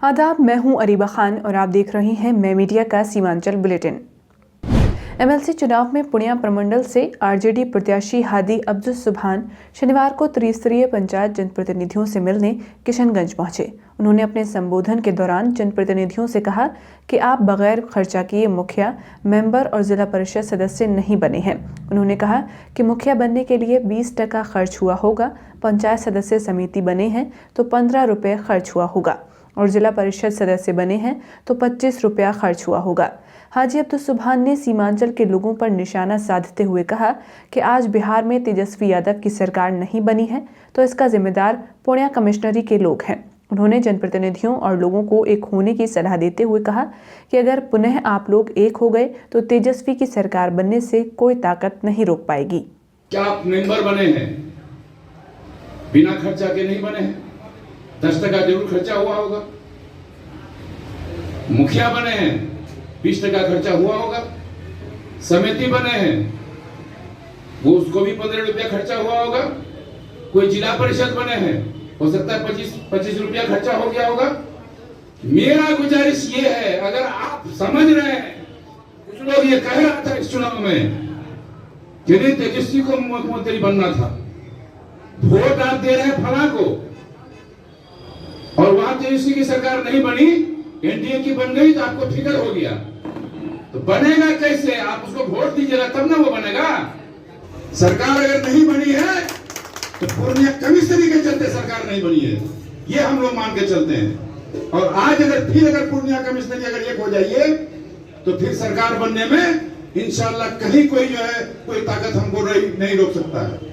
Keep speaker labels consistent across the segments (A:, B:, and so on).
A: आदाब, मैं हूं अरीबा खान और आप देख रहे हैं मैं मीडिया का सीमांचल बुलेटिन। एमएलसी चुनाव में पुणिया प्रमंडल से आरजेडी प्रत्याशी हादी अब्दुल सुभान शनिवार को त्रिस्तरीय पंचायत जनप्रतिनिधियों से मिलने किशनगंज पहुंचे। उन्होंने अपने संबोधन के दौरान जनप्रतिनिधियों से कहा कि आप बगैर खर्चा किए मुखिया, मेंबर और जिला परिषद सदस्य नहीं बने हैं। उन्होंने कहा कि मुखिया बनने के लिए 20% खर्च हुआ होगा, पंचायत सदस्य समिति बने हैं तो 15 रुपये खर्च हुआ होगा और जिला परिषद सदस्य बने हैं तो 25 रुपया खर्च हुआ होगा। हाजी अब्दुल सुभान ने सीमांचल के लोगों पर निशाना साधते हुए कहा कि आज बिहार में तेजस्वी यादव की सरकार नहीं बनी है तो इसका जिम्मेदार पुणिया कमिश्नरी के लोग हैं। उन्होंने जनप्रतिनिधियों और लोगों को एक होने की सलाह देते हुए कहा कि अगर पुनः आप लोग एक हो गए तो तेजस्वी की सरकार बनने से कोई ताकत नहीं रोक पाएगी।
B: क्या आप मेंबर बने हैं? बिना खर्चा के नहीं बने हैं। 10% जरूर खर्चा हुआ होगा। मुखिया बने हैं, 20% खर्चा हुआ होगा। समिति बने हैं, वो उसको भी 15 रुपया खर्चा हुआ होगा। कोई जिला परिषद बने हैं, हो सकता है 25 रुपया खर्चा हो गया होगा। मेरा गुजारिश ये है, अगर आप समझ रहे हैं, कुछ लोग ये कह रहा था इस चुनाव में कि नहीं तेजस्वी को मुख्यमंत्री बनना था, वोट आप दे रहे हैं फला को और वहां तेजस्वी की सरकार नहीं बनी, एनडीए की बन गई तो आपको फिक्र हो गया। तो बनेगा कैसे? आप उसको वोट दीजिएगा तब ना वो बनेगा। सरकार अगर नहीं बनी है तो पूर्णिया कमिश्नरी के चलते सरकार नहीं बनी है, ये हम लोग मान के चलते हैं। और आज अगर पूर्णिया कमिश्नरी अगर एक हो जाइए तो फिर सरकार बनने में इंशाल्लाह कहीं कोई ताकत हमको नहीं रोक सकता है।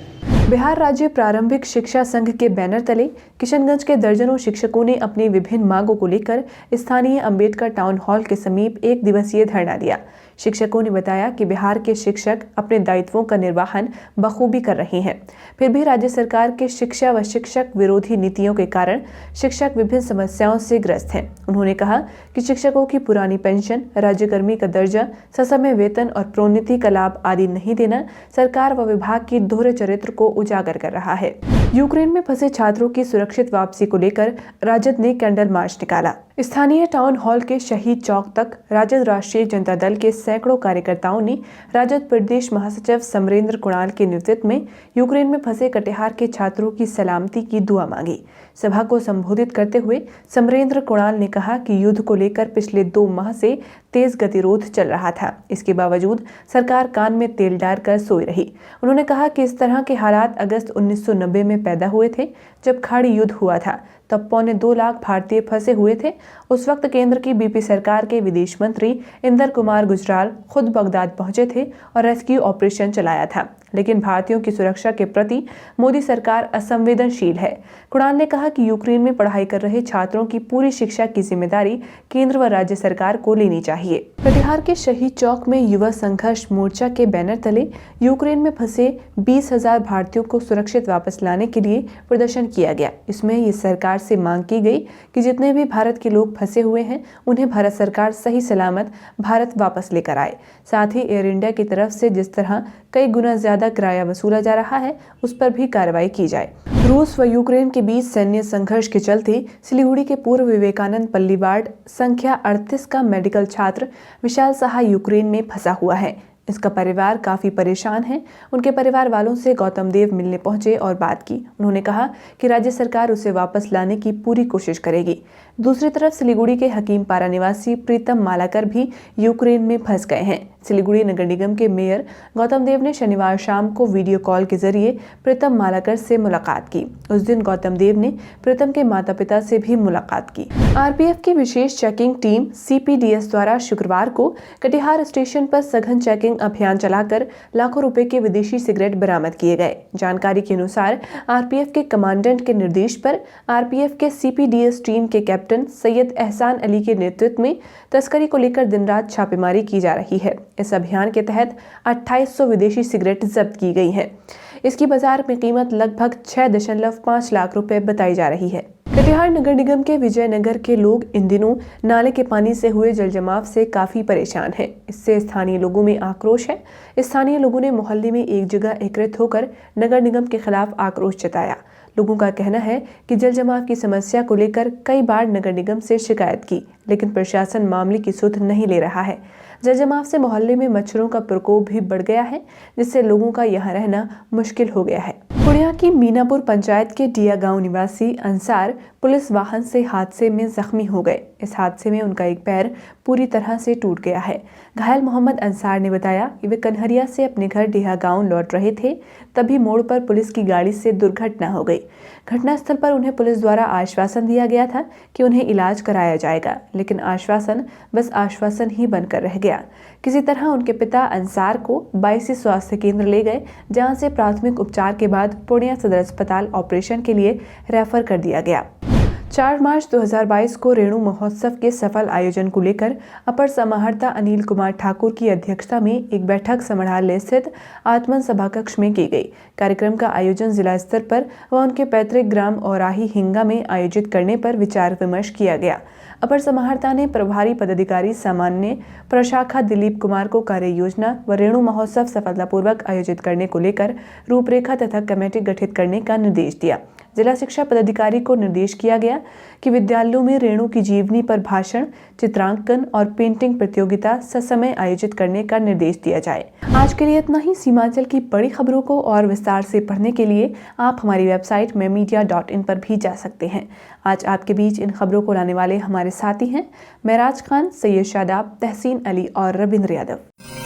A: बिहार राज्य प्रारंभिक शिक्षा संघ के बैनर तले किशनगंज के दर्जनों शिक्षकों ने अपनी विभिन्न मांगों को लेकर स्थानीय अंबेडकर टाउन हॉल के समीप 1 दिवसीय धरना दिया। शिक्षकों ने बताया कि बिहार के शिक्षक अपने दायित्वों का निर्वहन बखूबी कर रहे हैं, फिर भी राज्य सरकार के शिक्षा व शिक्षक विरोधी नीतियों के कारण शिक्षक विभिन्न समस्याओं से ग्रस्त हैं। उन्होंने कहा कि शिक्षकों की पुरानी पेंशन, राज्यकर्मी का दर्जा, ससमय वेतन और प्रोन्नति का लाभ आदि नहीं देना सरकार व विभाग की दोहरे चरित्र को उजागर कर रहा है। यूक्रेन में फंसे छात्रों की सुरक्षित वापसी को लेकर राजद ने कैंडल मार्च निकाला। स्थानीय टाउन हॉल के शहीद चौक तक राजद राष्ट्रीय जनता दल के सैकड़ों कार्यकर्ताओं ने राजद प्रदेश महासचिव समरेंद्र कुणाल के नेतृत्व में यूक्रेन में फंसे कटिहार के छात्रों की सलामती की दुआ मांगी। सभा को संबोधित करते हुए समरेंद्र कुणाल ने कहा कि युद्ध को लेकर पिछले 2 माह से तेज गतिरोध चल रहा था, इसके बावजूद सरकार कान में तेल डालकर सोई रही। उन्होंने कहा कि इस तरह के हालात अगस्त 1990 में पैदा हुए थे, जब खाड़ी युद्ध हुआ था। तब 2.25 लाख भारतीय फंसे हुए थे। उस वक्त केंद्र की बीपी सरकार के विदेश मंत्री इंदर कुमार गुजराल खुद बगदाद पहुंचे थे और रेस्क्यू ऑपरेशन चलाया था, लेकिन भारतीयों की सुरक्षा के प्रति मोदी सरकार असंवेदनशील है। कुणाल ने कहा कि यूक्रेन में पढ़ाई कर रहे छात्रों की पूरी शिक्षा की जिम्मेदारी केंद्र व राज्य सरकार को लेनी चाहिए। कटिहार के शहीद चौक में युवा संघर्ष मोर्चा के बैनर तले यूक्रेन में फंसे 20,000 भारतीयों को सुरक्षित वापस लाने के लिए प्रदर्शन किया गया। इसमें ये सरकार से मांग की गई कि जितने भी भारत के लोग फंसे हुए हैं उन्हें भारत सरकार सही सलामत भारत वापस लेकर आए। साथ ही एयर इंडिया की तरफ से जिस तरह कई गुना ज्यादा किराया वसूला जा रहा है उस पर भी कार्रवाई की जाए। रूस व यूक्रेन के बीच सैन्य संघर्ष के चलते सिलीगुड़ी के पूर्व विवेकानंद पल्ली वार्ड संख्या 38 का मेडिकल छात्र विशाल साहा यूक्रेन में फंसा हुआ है। इसका परिवार काफी परेशान है। उनके परिवार वालों से गौतम देव मिलने पहुंचे और बात की। उन्होंने कहा कि राज्य सरकार उसे वापस लाने की पूरी कोशिश करेगी। दूसरी तरफ सिलीगुड़ी के हकीमपारा निवासी प्रीतम मालाकर भी यूक्रेन में फंस गए हैं। सिलीगुड़ी नगर निगम के मेयर गौतम देव ने शनिवार शाम को वीडियो कॉल के जरिए प्रीतम मालाकर से मुलाकात की। उस दिन गौतम देव ने प्रीतम के माता पिता से भी मुलाकात की। आरपीएफ की विशेष चेकिंग टीम सीपीडीएस द्वारा शुक्रवार को कटिहार स्टेशन पर सघन चेकिंग अभियान चलाकर लाखों रुपए के विदेशी सिगरेट बरामद किए गए। जानकारी के अनुसार आरपीएफ के कमांडेंट के निर्देश पर आरपीएफ के सीपीडीएस टीम के कैप्टन सैयद एहसान अली के नेतृत्व में तस्करी को लेकर दिन रात छापेमारी की जा रही है। इस अभियान के तहत 2800 विदेशी सिगरेट जब्त की गई हैं। इसकी बाजार में कीमत लगभग 6.5 लाख रुपए बताई जा रही है। कटिहार नगर निगम के विजयनगर के लोग इन दिनों नाले के पानी से हुए जलजमाव से काफी परेशान हैं। इससे स्थानीय लोगों में आक्रोश है। स्थानीय लोगों ने मोहल्ले में एक जगह एकत्रित होकर नगर निगम के खिलाफ आक्रोश जताया। लोगों का कहना है कि जल जमाव की समस्या को लेकर कई बार नगर निगम से शिकायत की, लेकिन प्रशासन मामले की सुध नहीं ले रहा है। जल जमाव से मोहल्ले में मच्छरों का प्रकोप भी बढ़ गया है, जिससे लोगों का यहाँ रहना मुश्किल हो गया है। पूर्णिया की मीनापुर पंचायत के डिया गांव निवासी अंसार पुलिस वाहन से हादसे में जख्मी हो गए। इस हादसे में उनका एक पैर पूरी तरह से टूट गया है। घायल मोहम्मद अंसार ने बताया कि वे कन्हरिया से अपने घर डिया गांव लौट रहे थे, तभी मोड़ पर पुलिस की गाड़ी से दुर्घटना हो गई। घटनास्थल पर उन्हें पुलिस द्वारा आश्वासन दिया गया था कि उन्हें इलाज कराया जाएगा, लेकिन आश्वासन बस आश्वासन ही बनकर रह गया। किसी तरह उनके पिता अंसार को 22 स्वास्थ्य केंद्र ले गए, जहां से प्राथमिक उपचार के बाद पूर्णिया सदर अस्पताल ऑपरेशन के लिए रेफर कर दिया गया। 4 मार्च 2022 को रेणु महोत्सव के सफल आयोजन को लेकर अपर समाहर्ता अनिल कुमार ठाकुर की अध्यक्षता में एक बैठक समाहरणालय स्थित आत्मन सभा कक्ष में की गई। कार्यक्रम का आयोजन जिला स्तर पर व उनके पैतृक ग्राम औराही हिंगा में आयोजित करने पर विचार विमर्श किया गया। अपर समाहर्ता ने प्रभारी पदाधिकारी सामान्य प्रशाखा दिलीप कुमार को कार्य योजना व रेणु महोत्सव सफलतापूर्वक आयोजित करने को लेकर रूपरेखा तथा कमेटी गठित करने का निर्देश दिया। जिला शिक्षा पदाधिकारी को निर्देश किया गया कि विद्यालयों में रेणु की जीवनी पर भाषण, चित्रांकन और पेंटिंग प्रतियोगिता ससमय आयोजित करने का निर्देश दिया जाए। आज के लिए इतना ही। सीमांचल की बड़ी खबरों को और विस्तार से पढ़ने के लिए आप हमारी वेबसाइट memedia.in पर भी जा सकते हैं। आज आपके बीच इन खबरों को लाने वाले हमारे साथी हैं महराज खान, सैयद शादाब, तहसीन अली और रविंद्र यादव।